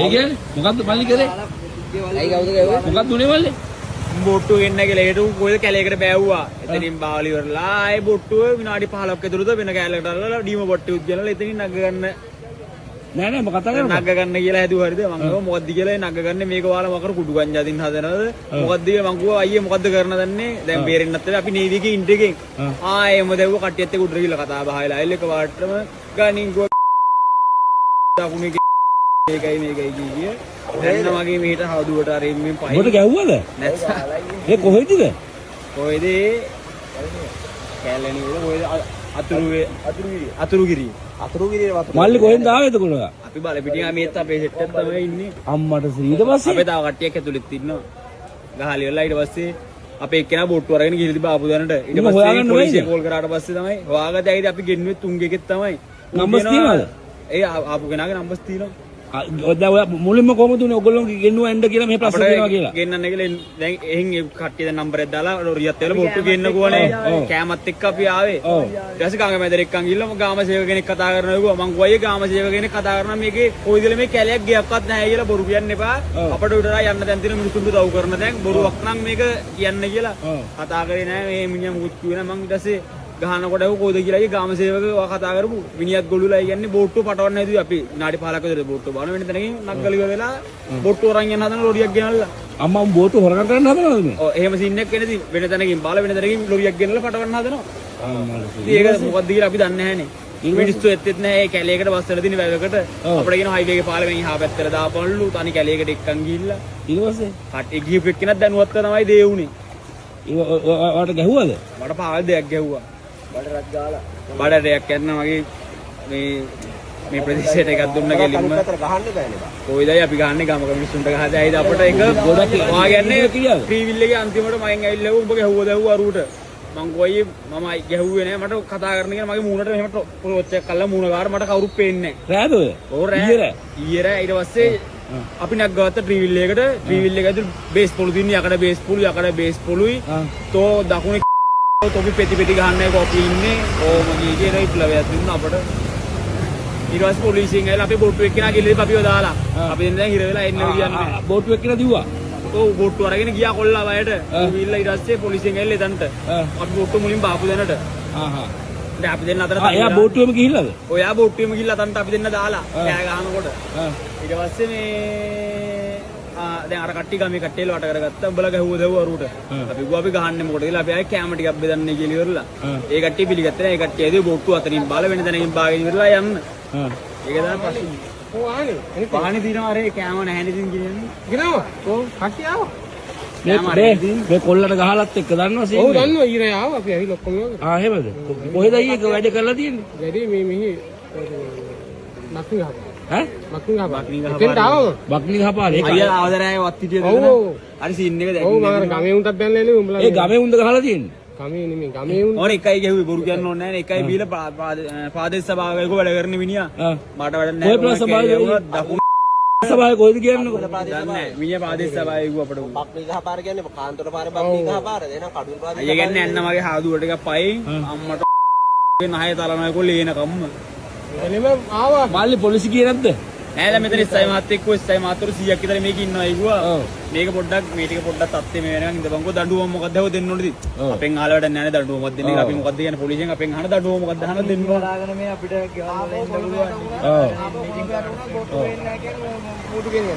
ඒ කියන්නේ මොකද්ද මල්ලි කරේ? ඇයි කවුද ගැව්වේ? මොකක්ද උනේ මල්ලි? බොට්ටු එන්න කියලා ඒකට කොයිද කැලේකට බෑවුවා. එතනින් බාලි වරලා ආයේ බොට්ටුව විනාඩි 15ක් ඇතුළත වෙන කැලේකට අල්ලලා ඩීම බොට්ටුත් ගෙනලා එතනින් නග ගන්න. නෑ නෑ මොකක් කතා කරන්නේ? නග ගන්න කියලා හැදුවා හරිද? මම කිව්වා මොකද්ද කියලා නග ගන්න මේක ඔයාලා මොකර කුඩු ගංජා දින්න හදනවද? මොකද්ද කියලා මම කිව්වා අයියේ මොකද්ද කරන්න දන්නේ? දැන් බේරෙන්නත් වෙලා අපි නේවි එකේ ඉන්ට් එකෙන් ආයෙම දැව්ව කට්ටියත් එක්ක උඩට ගිහලා කතා බහලා අයිල් එක වාට්ටම ගනින් ගෝ දකුණේ ඒකයි මේකයි කිය. දැන් මගේ මෙහෙට හවුදුවට අරින් මෙන් පයි. මොකට ගැව්වද? නැත්නම් ඒ කොහෙදද? කොයිද? කැලණි වල කොයිද අතුරුගිරිය. මල්ලි කොහෙන්ද ආවේද කොළා? අපි බල පිටින් මේත් අපේ සෙට් එක තමයි ඉන්නේ. අම්මට ඊට පස්සේ අපේ තව කට්ටියක් ඇතුළෙත් ඉන්නවා. ගහලි වල ඊට පස්සේ අපේ එක්කෙනා බොට්ටු අරගෙන ගිහින් තිබ්බා ආපු දැනට. ඊට පස්සේ පොලිසිය කෝල් කරාට පස්සේ තමයි හොයාගත්තේ. ඇයිද අපි ගෙන්නුවේ තුන්ගෙකෙත් තමයි. නම්බර්ස් තියනවද? ඒ ආපු කෙනාගේ නම්බර්ස් තියෙනවා. දැන් ඔය මුලින්ම කොහොමද උනේ ඔයගොල්ලෝ ගෙන්නුවා එන්න කියලා මේ ප්‍රශ්න දෙනවා කියලා. ගෙන්නන්න කියලා දැන් එහෙන් ඒ කට්ටිය දැන් නම්බර් එක දාලා රියත් වල බොට්ටු ගෙන්නකුවනේ. කෑමත් එක්ක අපි ආවේ. ඊට පස්සේ ගංගමැදර එක්කන් ගිහලා ගාම සේවක කෙනෙක් කතා කරනවා කිව්වා. මං ගෝයේ ගාම සේවක කෙනෙක් කතා කරනවා මේකේ කොයිදල මේ කැලයක් ගියක්වත් නැහැ කියලා බොරු කියන්න එපා. අපිට උඩරා යන්න දැන් තියෙන මිනිස්සුන්ට උදව් කරන දැන් බොරුවක් නම් මේක කියන්න කියලා කතා කරේ නැහැ. මේ මිනිහා මුකුත් කිව්වේ නැහැ. මං ඊට පස්සේ ගහනකොට ඒක කොයිද කියලා ගාම සේවක කතා කරපු මිනිහත් ගොළුලා කියන්නේ බෝට්ටුව පටවන්න හැදුවේ අපි විනාඩි 15ක විතර බෝට්ටුව බලන වෙන තැනකින් නග්ගල ඉවර වෙලා බෝට්ටුව අරන් යන හදන ලොරියක් ගෙනල්ලා අම්මා බෝට්ටුව හොරගන්න කරන්න හදනවද මේ? ඔව් එහෙම සීන් එකක් එනදී වෙන තැනකින් බාල වෙන තැනකින් ලොරියක් ගෙනල්ලා පටවන්න හදනවා. ඒක මොකක්ද කියලා අපි දන්නේ නැහනේ. මිනිස්සු එත්තෙත් නැහැ. ඒ කැලේකට බස් වල දින වැවකට අපිට කියන හයිවේ එකේ පාලෙන් එහා පැත්තට දාපන්ලු තනි කැලේකට එක්කන් ගිහිල්ලා ඊට පස්සේ කට්ටිය ගිහපු එක්කෙනත් දැනුවත් තමයි දේ උනේ. ඔයාලට ගැහුවද? මට පාවල් දෙයක් ගැහුවා. බඩරක් ගාලා බඩරයක් යන්න මගේ මේ ප්‍රදේශයට එකක් දුන්න ගෙලින්ම ගහන්න බෑනේ බා. කොයිදයි අපි ගහන්නේ ගමක මිනිස්සුන්ට ගහද ඇයිද අපිට ඒක ගොඩක් වාගන්නේ ෆ්‍රීවිල් එකේ අන්තිමට මගෙන් ඇවිල්ලා උඹ ගැහුවා දැව්වා අරුවට මං කොයි මම ගැහුවේ නෑ මට කතා කරන්න කියන මගේ මූණට මෙහෙම පොරොච්ච එකක් කළා මූණ ගාර මට කවුරුත් පේන්නේ නෑ. රෑද ඔය? ඕ රෑ. ඊයේ ඊට පස්සේ අපි නැග්ගවත්ත ට්‍රීවිල් එකට ට්‍රීවිල් එක ඇතුළේ බේස් පොළු දින්නේ යකඩ බේස් පොළුයි තෝ දකුණේ තොපි පෙති ගහන්නේ කොපි ඉන්නේ ඕම ගියේ ඉප්ලවයක් දුන්නා අපට ඊට පස්සේ පොලිසියෙන් ඇවිල්ලා අපේ බෝට්ටු එක්කෙනා ගිහලා අපිව දාලා අපි දැන් හිර වෙලා එන්න කියන්නේ බෝට්ටු එක්කෙනා දිව්වා ඔව් බෝට්ටු අරගෙන ගියා කොල්ලා වයයට ඊවිල්ලා ඊට පස්සේ පොලිසියෙන් ඇවිල්ලා එතනට අපි බෝට්ටු මුලින් බාපු දැනට දැන් අපි දෙන්න අතර එයා බෝට්ටුවෙම ගිහිල්ලාද ඔයා බෝට්ටුවෙම ගිහිල්ලා අතනට අපි දෙන්න දාලා කෑ ගහනකොට ඊට පස්සේ මේ දැන් අර කට්ටිය ගමේ කට්ටියල වට කරගත්තා උඹලා ගැහුව දැව්ව අරුවට අපි ගිහුවා අපි ගහන්නේ මොකටද කියලා අපි ආයේ කැම ටිකක් බෙදන්නේ කියලා ඉවරලා ඒ කට්ටිය පිළිගත්තේ නැහැ ඒ කට්ටිය ඇදී බොට්ටු අතරින් බාල වෙන තැනකින් බාගෙන ඉවරලා යන්න ඒක තමයි ප්‍රශ්නේ ඔව් ආනේ වාහනේ දිනවා අර කැම නැහැ නේද කියන්නේ ගිනවා ඔව් කට්ටිය ආවා මේ කොල්ලට ගහලත් එක්ක දන්නවා සීන් ඔව් දන්නවා ඊරේ ආවා අපි ඇවිල්ලා ඔක්කොම එහෙමද කොහෙද අයියේ වැඩ කරලා තියෙන්නේ වැඩි මේ මෙහි නක්නි ගහපා ඈ මක්නි ගහපා එතෙන්ට ආවම බක්නි ගහපාල ඒක අයියා ආවදරාය වත් හිටියද ඔව් හරි සීන් එක දැක්කේ ඔව් මම ගමේ උන්ටත් දැන්නලා එන්නේ උඹලා ඒ ගමේ උන්ද ගහලා තියෙන්නේ ගමේ නෙමෙයි ගමේ උන් ඕන එකයි ගැහුවේ බොරු කියන්න ඕනේ නැහැ නේ එකයි බීලා පාදේශ සභාවක වැඩ කරන මිනිහා මට වැඩ නැහැ ඔය ප්‍රශ්න දකුණු සභාවේ කොහෙද කියන්නේ දන්නේ නැහැ මිනිහා පාදේශ සභාවේ ගිහුව අපිට බක්නි ගහපාර කියන්නේ කාන්තර පාරේ බක්නි ගහපාර එන කඩුල් පාරේ අයියා කියන්නේ අන්න මගේ හාදුවට ටිකක් පයින් අම්මට නහය තලනවා කොල්ල ලේන කම්ම එනෙම ආවා මල්ලි පොලිසි කියේ නැද්ද නෑ දැන් මෙතන ඉස්සයි මාත් එක්ක ඉස්සයි මාතරු 100ක් විතර මේක ඉන්නවා අයිගුවා මේක පොඩ්ඩක් මේ ටික පොඩ්ඩක් තත්ත්වෙ මේ වෙනකන් ඉඳපන්කෝ දඬුවම මොකක්ද හව දෙන්න ඕනේද අපෙන් ආල වැඩක් නෑනේ දඬුවමක් දෙන්නේ අපි මොකක්ද කියන්නේ පොලිසියෙන් අපෙන් අහන දඬුවම මොකක්ද අහන දෙන්න ඕන දාගෙන මේ අපිට ගෙවල් වල ඉන්න පුළුවන් ඔව් මීටින් කරනවා ගොට්ටු වෙන්නේ නෑ කියන්නේ මූටු කියන්නේ